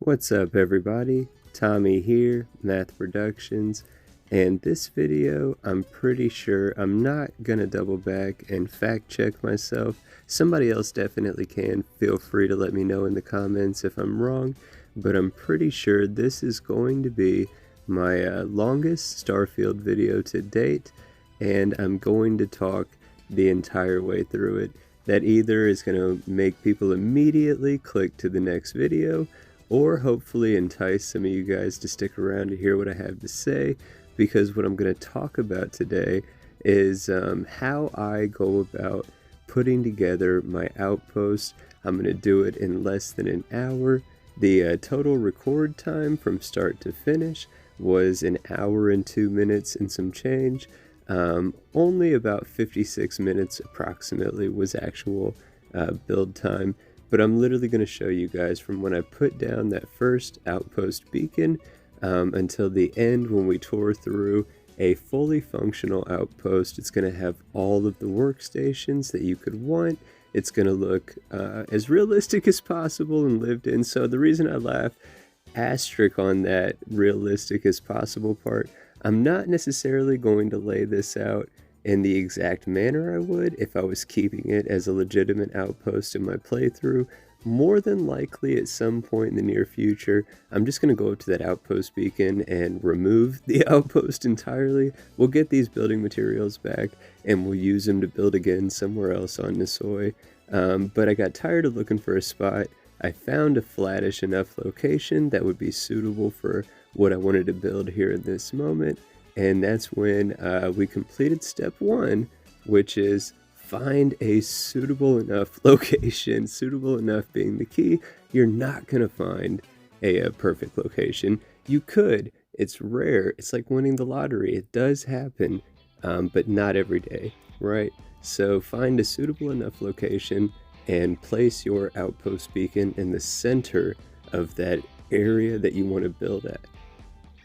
What's up everybody? Tommy here, Math Productions, and this video I'm pretty sure I'm not gonna double back and fact check myself. Somebody else definitely can. Feel free to let me know in the comments if I'm wrong, but I'm pretty sure this is going to be my longest Starfield video to date, and I'm going to talk the entire way through it. That either is going to make people immediately click to the next video, or hopefully entice some of you guys to stick around to hear what I have to say, because what I'm going to talk about today is how I go about putting together my Outpost. I'm going to do it in less than an hour. The total record time from start to finish was an hour and 2 minutes and some change. Only about 56 minutes approximately was actual build time, but I'm literally going to show you guys from when I put down that first Outpost beacon until the end when we tore through a fully functional Outpost. It's going to have all of the workstations that you could want. It's going to look as realistic as possible and lived in. So the reason I laugh asterisk on that realistic as possible part, I'm not necessarily going to lay this out in the exact manner I would if I was keeping it as a legitimate Outpost in my playthrough. More than likely at some point in the near future, I'm just going to go up to that Outpost beacon and remove the Outpost entirely. We'll get these building materials back and we'll use them to build again somewhere else on Nisoi. But I got tired of looking for a spot. I found a flattish enough location that would be suitable for what I wanted to build here in this moment, and that's when we completed step one, which is find a suitable enough location. Suitable enough being the key. You're not gonna find a perfect location. You could. It's rare. It's like winning the lottery. It does happen, but not every day, right? So find a suitable enough location and place your Outpost beacon in the center of that area that you want to build at.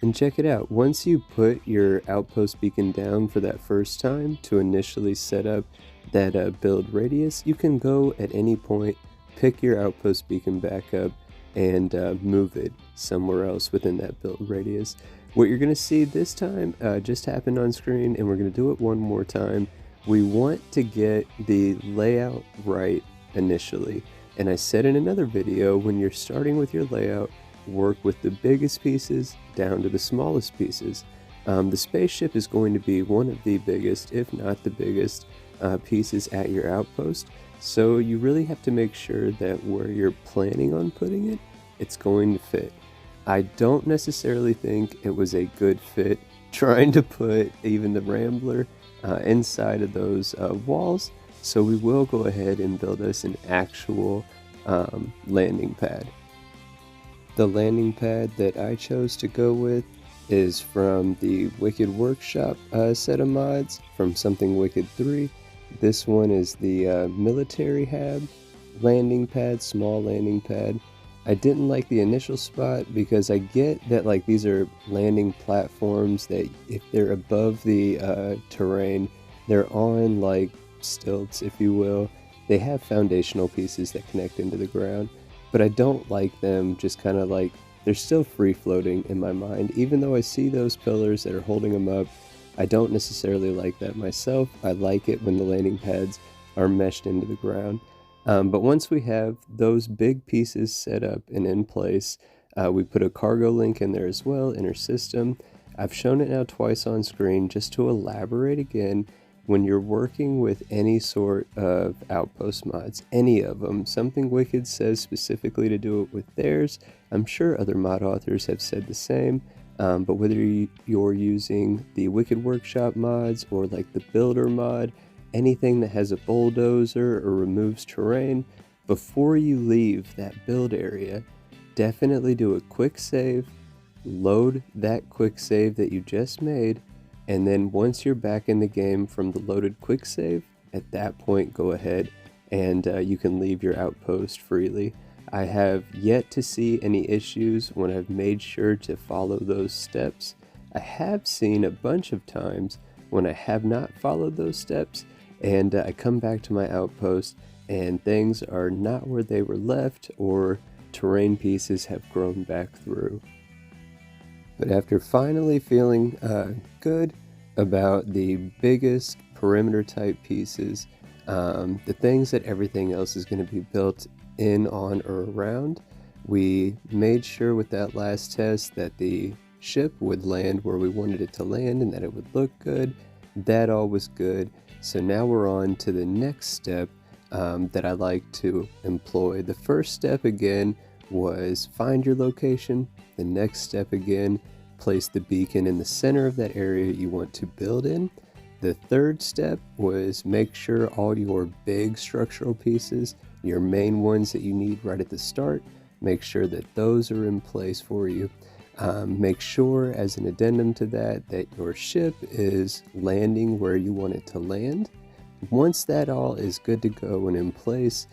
And check it out, once you put your Outpost beacon down for that first time to initially set up that build radius, you can go at any point, pick your Outpost beacon back up, and move it somewhere else within that build radius. What you're going to see this time just happened on screen, and we're going to do it one more time. We want to get the layout right initially. And I said in another video, when you're starting with your layout, work with the biggest pieces down to the smallest pieces. The spaceship is going to be one of the biggest, if not the biggest, pieces at your Outpost. So you really have to make sure that where you're planning on putting it, it's going to fit. I don't necessarily think it was a good fit trying to put even the Rambler inside of those walls. So we will go ahead and build us an actual landing pad. The landing pad that I chose to go with is from the Wicked Workshop set of mods from Something Wicked 3. This one is the military hab landing pad, small landing pad. I didn't like the initial spot because I get that like these are landing platforms that if they're above the terrain, they're on like stilts, if you will. They have foundational pieces that connect into the ground, but I don't like them just kind of like, they're still free floating in my mind. Even though I see those pillars that are holding them up, I don't necessarily like that myself. I like it when the landing pads are meshed into the ground. But once we have those big pieces set up and in place, we put a cargo link in there as well, inner system. I've shown it now twice on screen just to elaborate again. When you're working with any sort of Outpost mods, any of them, Something Wicked says specifically to do it with theirs. I'm sure other mod authors have said the same, but whether you're using the Wicked Workshop mods or like the Builder mod, anything that has a bulldozer or removes terrain, before you leave that build area, definitely do a quick save, load that quick save that you just made, and then once you're back in the game from the loaded quick save, at that point go ahead and you can leave your Outpost freely. I have yet to see any issues when I've made sure to follow those steps. I have seen a bunch of times when I have not followed those steps and I come back to my Outpost and things are not where they were left, or terrain pieces have grown back through. But after finally feeling good about the biggest perimeter type pieces, the things that everything else is going to be built in, on, or around, we made sure with that last test that the ship would land where we wanted it to land and that it would look good. That all was good. So now we're on to the next step that I like to employ. The first step again was find your location. The next step again, place the beacon in the center of that area you want to build in. The third step was make sure all your big structural pieces, your main ones that you need right at the start, make sure that those are in place for you. Make sure, as an addendum to that, that your ship is landing where you want it to land. Once that all is good to go and in place,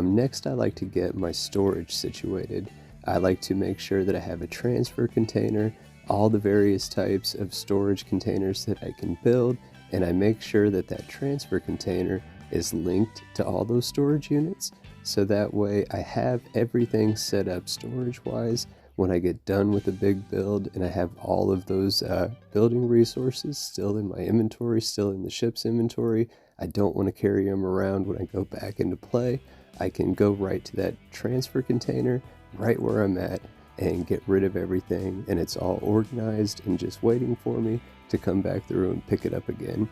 next I like to get my storage situated. I like to make sure that I have a transfer container, all the various types of storage containers that I can build, and I make sure that that transfer container is linked to all those storage units, so that way I have everything set up storage-wise when I get done with a big build, and I have all of those building resources still in my inventory, still in the ship's inventory. I don't want to carry them around when I go back into play. I can go right to that transfer container, right where I'm at, and get rid of everything, and it's all organized and just waiting for me to come back through and pick it up again.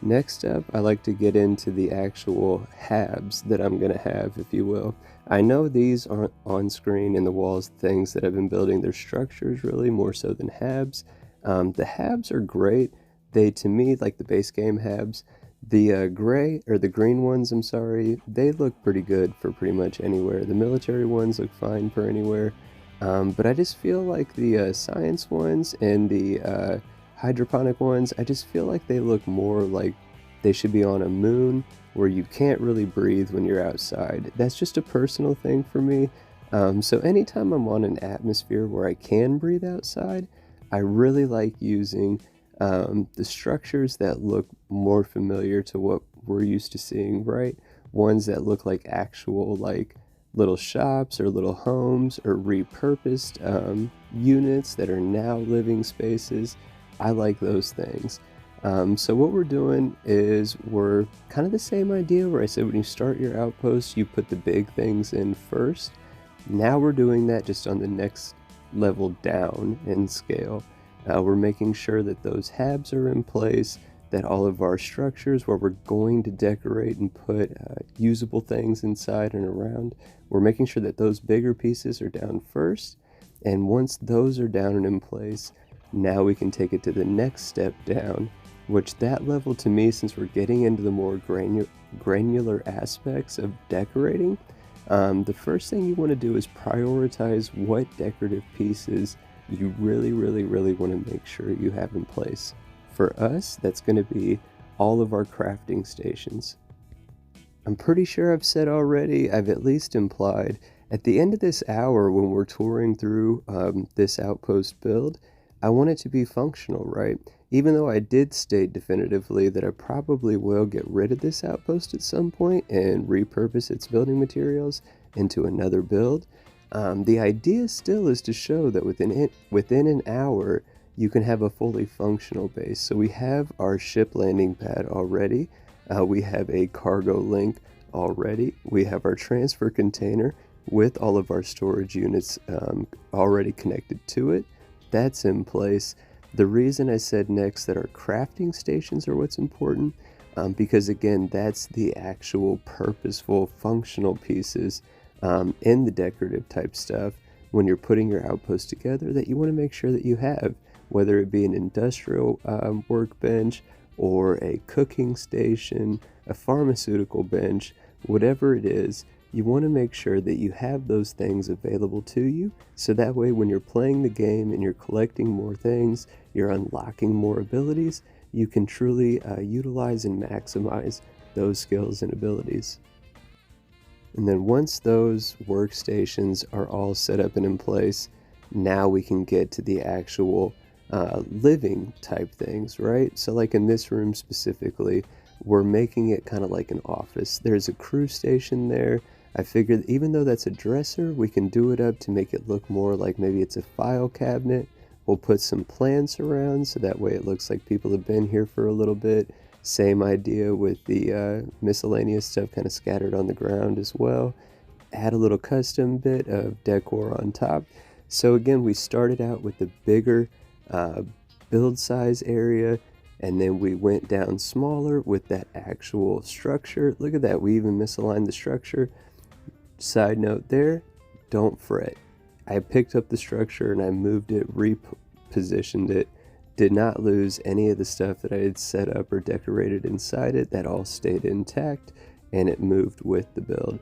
Next up, I like to get into the actual habs that I'm going to have, if you will. I know these aren't on screen in the walls, things that I've been building. They're structures really, more so than habs. The habs are great. They, to me, like the base game habs, the gray, or the green ones, I'm sorry, they look pretty good for pretty much anywhere. The military ones look fine for anywhere. But I just feel like the science ones and the hydroponic ones, I just feel like they look more like they should be on a moon where you can't really breathe when you're outside. That's just a personal thing for me. So anytime I'm on an atmosphere where I can breathe outside, I really like using the structures that look more familiar to what we're used to seeing, right? Ones that look like actual, like, little shops or little homes or repurposed units that are now living spaces. I like those things. So what we're doing is we're kind of the same idea where I said when you start your outpost, you put the big things in first. Now we're doing that just on the next level down in scale. We're making sure that those habs are in place, that all of our structures where we're going to decorate and put usable things inside and around, we're making sure that those bigger pieces are down first. And once those are down and in place, now we can take it to the next step down, which that level to me, since we're getting into the more granular aspects of decorating, the first thing you want to do is prioritize what decorative pieces you really want to make sure you have in place. For us, that's going to be all of our crafting stations. I'm pretty sure I've said already, I've at least implied, at the end of this hour when we're touring through this outpost build, I want it to be functional, right? Even though I did state definitively that I probably will get rid of this outpost at some point and repurpose its building materials into another build, the idea still is to show that within an hour, you can have a fully functional base. So we have our ship landing pad already. We have a cargo link already. We have our transfer container with all of our storage units already connected to it. That's in place. The reason I said next that our crafting stations are what's important, because again, that's the actual purposeful functional pieces in the decorative type stuff when you're putting your outpost together that you want to make sure that you have, whether it be an industrial workbench or a cooking station, a pharmaceutical bench, whatever it is. You want to make sure that you have those things available to you, so that way when you're playing the game and you're collecting more things, you're unlocking more abilities, you can truly utilize and maximize those skills and abilities. And then once those workstations are all set up and in place, now we can get to the actual living type things, right? So like in this room specifically, we're making it kind of like an office. There's a crew station there. I figured even though that's a dresser, we can do it up to make it look more like maybe it's a file cabinet. We'll put some plants around so that way it looks like people have been here for a little bit. Same idea with the miscellaneous stuff kind of scattered on the ground as well. Add a little custom bit of decor on top. So again, we started out with the bigger build size area, and then we went down smaller with that actual structure. Look at that, we even misaligned the structure. Side note there, don't fret. I picked up the structure and I moved it, repositioned it, did not lose any of the stuff that I had set up or decorated inside it. That all stayed intact and it moved with the build.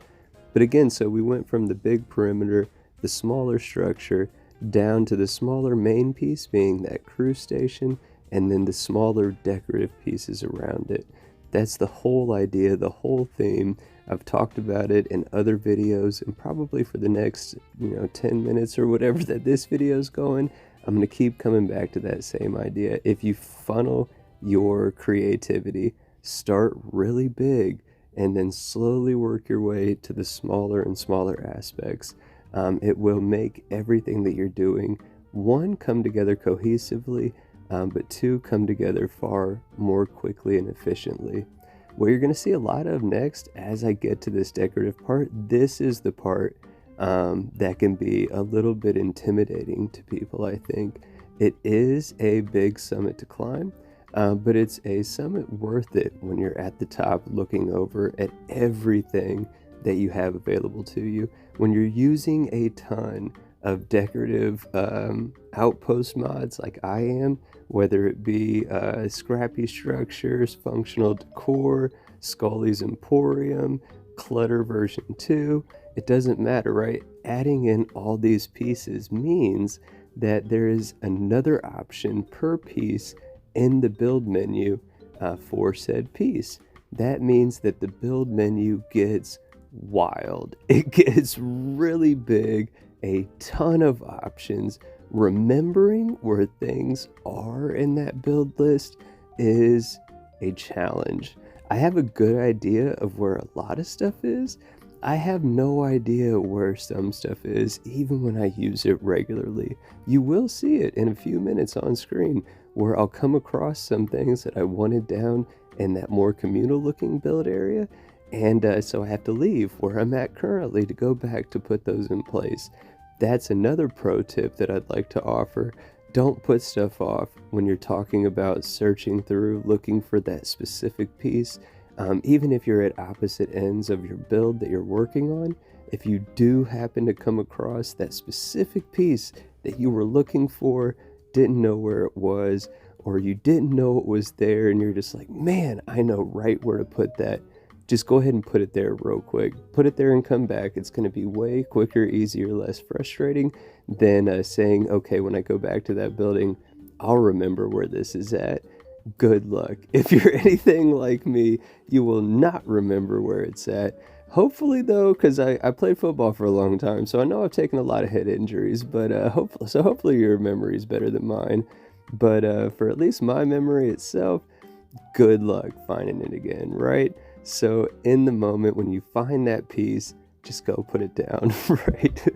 But again, so we went from the big perimeter, the smaller structure, down to the smaller main piece being that crew station, and then the smaller decorative pieces around it. That's the whole idea, the whole theme. I've talked about it in other videos, and probably for the next 10 minutes or whatever that this video is going, I'm going to keep coming back to that same idea. If you funnel your creativity, start really big and then slowly work your way to the smaller and smaller aspects. It will make everything that you're doing, one, come together cohesively, but two, come together far more quickly and efficiently. What you're going to see a lot of next as I get to this decorative part, this is the part that can be a little bit intimidating to people, I think. It is a big summit to climb, but it's a summit worth it when you're at the top looking over at everything that you have available to you. When you're using a ton of decorative Outpost mods like I am, whether it be scrappy structures, functional decor, Scully's Emporium, Clutter version 2, it doesn't matter, right? Adding in all these pieces means that there is another option per piece in the build menu for said piece. That means that the build menu gets wild. It gets really big, a ton of options. Remembering where things are in that build list is a challenge. I have a good idea of where a lot of stuff is. I have no idea where some stuff is, even when I use it regularly. You will see it in a few minutes on screen, where I'll come across some things that I wanted down in that more communal looking build area, and so I have to leave where I'm at currently to go back to put those in place. That's another pro tip that I'd like to offer. Don't put stuff off when you're talking about searching through, looking for that specific piece. Even if you're at opposite ends of your build that you're working on, if you do happen to come across that specific piece that you were looking for, didn't know where it was, or you didn't know it was there and you're just like, man, I know right where to put that, just go ahead and put it there real quick. Put it there and come back. It's going to be way quicker, easier, less frustrating than saying, okay, when I go back to that building, I'll remember where this is at. Good luck. If you're anything like me, you will not remember where it's at. Hopefully, though, because I played football for a long time, so I know I've taken a lot of head injuries, but hopefully your memory is better than mine. But for at least my memory itself, good luck finding it again, right? So in the moment when you find that piece, just go put it down, right?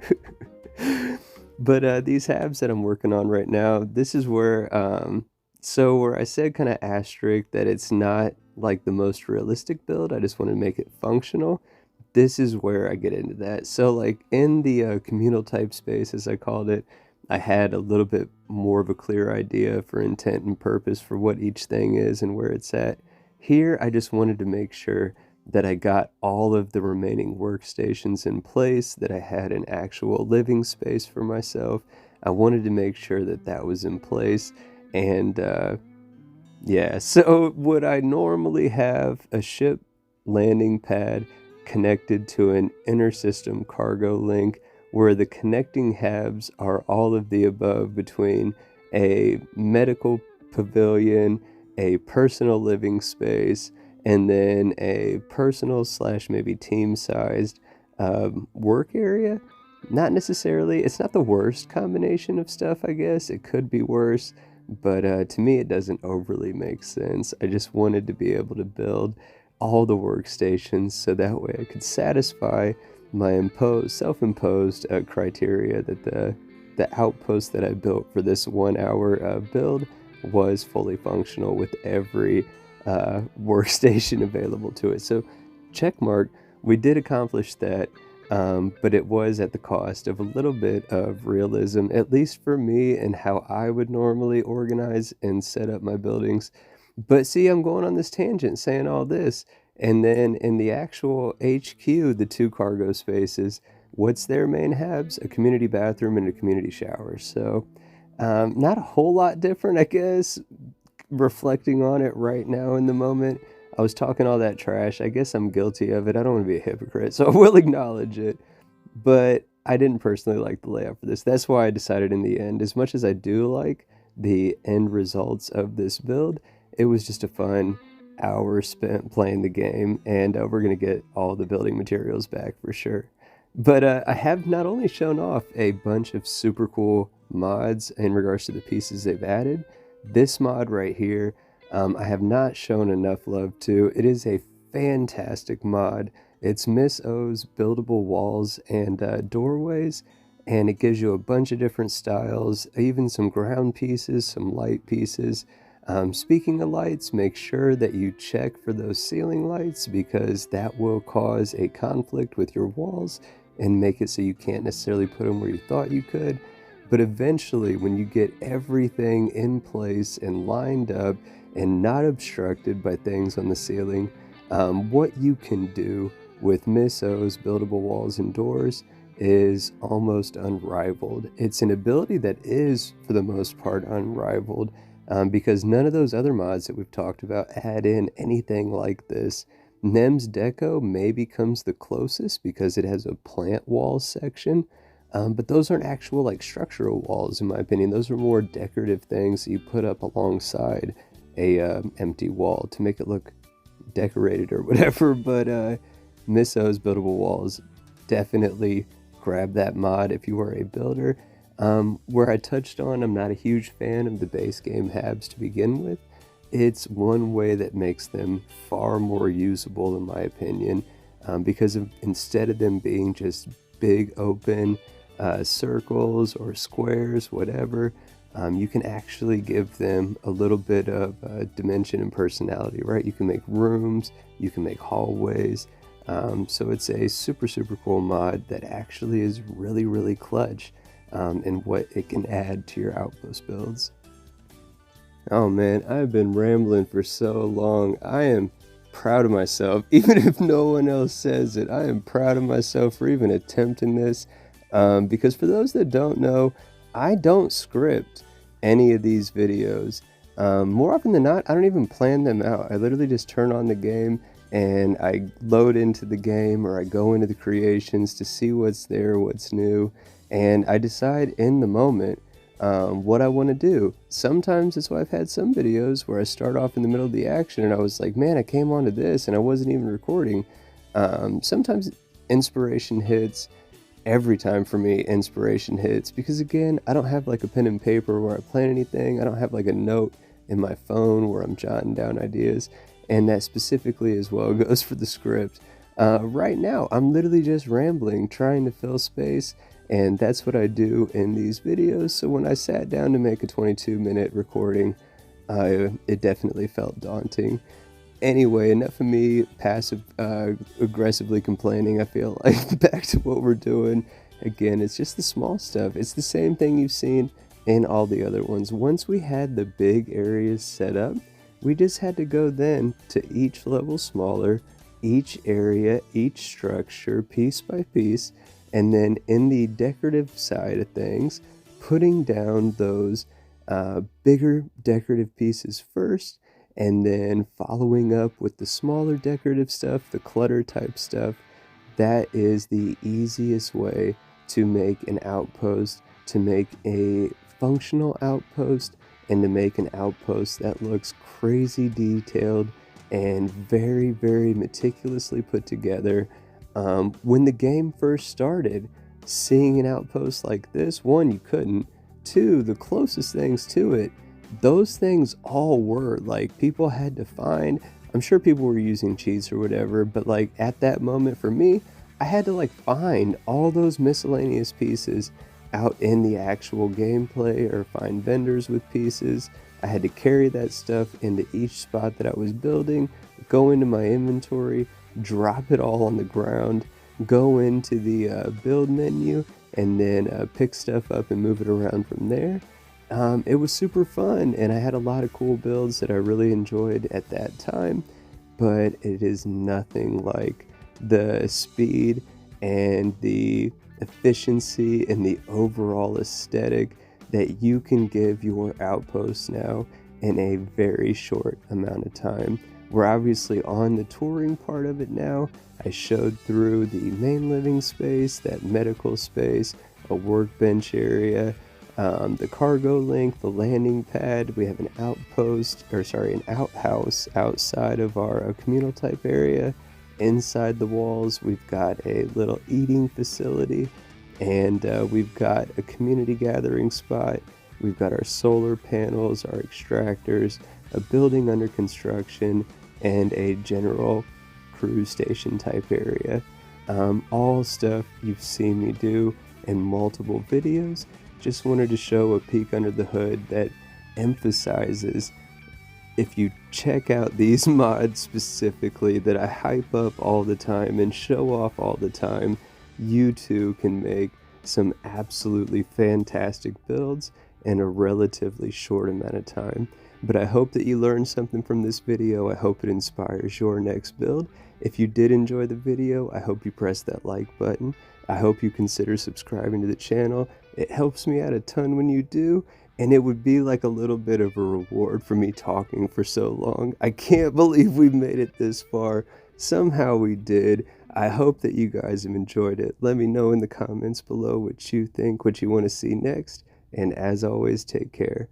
But these habs that I'm working on right now, this is where, where I said kind of asterisk that it's not like the most realistic build, I just want to make it functional. This is where I get into that. So like in the communal type space, as I called it, I had a little bit more of a clear idea for intent and purpose for what each thing is and where it's at. Here, I just wanted to make sure that I got all of the remaining workstations in place, that I had an actual living space for myself. I wanted to make sure that that was in place. And yeah, so would I normally have a ship landing pad connected to an inter-system cargo link where the connecting habs are all of the above between a medical pavilion, a personal living space, and then a personal / maybe team-sized work area? Not necessarily. It's not the worst combination of stuff, I guess. It could be worse, but to me it doesn't overly make sense. I just wanted to be able to build all the workstations so that way I could satisfy my self-imposed criteria that the outpost that I built for this 1 hour build was fully functional with every workstation available to it. So check mark, we did accomplish that, but it was at the cost of a little bit of realism, at least for me and how I would normally organize and set up my buildings. But see, I'm going on this tangent saying all this, and then in the actual HQ, the 2 cargo spaces, what's their main habs? A community bathroom and a community shower. So not a whole lot different, I guess, reflecting on it right now in the moment. I was talking all that trash. I guess I'm guilty of it. I don't want to be a hypocrite, so I will acknowledge it. But I didn't personally like the layout for this. That's why I decided in the end, as much as I do like the end results of this build, it was just a fun hour spent playing the game, and we're going to get all the building materials back for sure. But I have not only shown off a bunch of super cool mods in regards to the pieces they've added, this mod right here, I have not shown enough love to. It is a fantastic mod. It's Miss O's buildable walls and doorways, and it gives you a bunch of different styles, even some ground pieces, some light pieces. Speaking of lights, make sure that you check for those ceiling lights because that will cause a conflict with your walls and make it so you can't necessarily put them where you thought you could. But eventually, when you get everything in place and lined up and not obstructed by things on the ceiling, what you can do with Miss O's buildable walls and doors is almost unrivaled. It's an ability that is, for the most part, unrivaled. Because none of those other mods that we've talked about add in anything like this. Nem's Deco maybe comes the closest because it has a plant wall section, but those aren't actual like structural walls in my opinion. Those are more decorative things that you put up alongside a empty wall to make it look decorated or whatever. But Miss O's buildable walls, definitely grab that mod if you are a builder. Where I touched on, I'm not a huge fan of the base game habs to begin with. It's one way that makes them far more usable in my opinion, because instead of them being just big open circles or squares, whatever, you can actually give them a little bit of dimension and personality, right? You can make rooms, you can make hallways. So it's a super, super cool mod that actually is really, really clutch. And what it can add to your Outpost builds. Oh man, I've been rambling for so long. I am proud of myself, even if no one else says it. I am proud of myself for even attempting this, because for those that don't know, I don't script any of these videos. More often than not, I don't even plan them out. I literally just turn on the game and I load into the game, or I go into the creations to see what's there, what's new. And I decide in the moment what I want to do. Sometimes that's why I've had some videos where I start off in the middle of the action and I was like, man, I came onto this and I wasn't even recording. Sometimes inspiration hits. Every time for me, inspiration hits. Because again, I don't have like a pen and paper where I plan anything. I don't have like a note in my phone where I'm jotting down ideas. And that specifically as well goes for the script. Right now, I'm literally just rambling, trying to fill space. And that's what I do in these videos. So when I sat down to make a 22-minute recording, it definitely felt daunting. Anyway, enough of me passive aggressively complaining. I feel like back to what we're doing. Again, it's just the small stuff. It's the same thing you've seen in all the other ones. Once we had the big areas set up, we just had to go then to each level smaller, each area, each structure, piece by piece. And then in the decorative side of things, putting down those bigger decorative pieces first, and then following up with the smaller decorative stuff, the clutter type stuff. That is the easiest way to make an outpost, to make a functional outpost, and to make an outpost that looks crazy detailed and very, very meticulously put together. When the game first started, seeing an outpost like this, one, you couldn't. Two, the closest things to it, those things all were like people had to find. I'm sure people were using cheats or whatever, but like at that moment for me, I had to like find all those miscellaneous pieces out in the actual gameplay or find vendors with pieces. I had to carry that stuff into each spot that I was building, go into my inventory, drop it all on the ground, go into the build menu, and then pick stuff up and move it around from there. It was super fun, and I had a lot of cool builds that I really enjoyed at that time, but it is nothing like the speed and the efficiency and the overall aesthetic that you can give your outposts now in a very short amount of time. We're obviously on the touring part of it now. I showed through the main living space, that medical space, a workbench area, the cargo link, the landing pad. We have an outpost, or sorry, an outhouse outside of our communal type area. Inside the walls, we've got a little eating facility, and we've got a community gathering spot. We've got our solar panels, our extractors, a building under construction, and a general cruise station type area. All stuff you've seen me do in multiple videos. Just wanted to show a peek under the hood that emphasizes, if you check out these mods specifically that I hype up all the time and show off all the time, you too can make some absolutely fantastic builds in a relatively short amount of time. But I hope that you learned something from this video. I hope it inspires your next build. If you did enjoy the video, I hope you press that like button. I hope you consider subscribing to the channel. It helps me out a ton when you do, and it would be like a little bit of a reward for me talking for so long. I can't believe we made it this far. Somehow we did. I hope that you guys have enjoyed it. Let me know in the comments below what you think, what you want to see next, and as always, take care.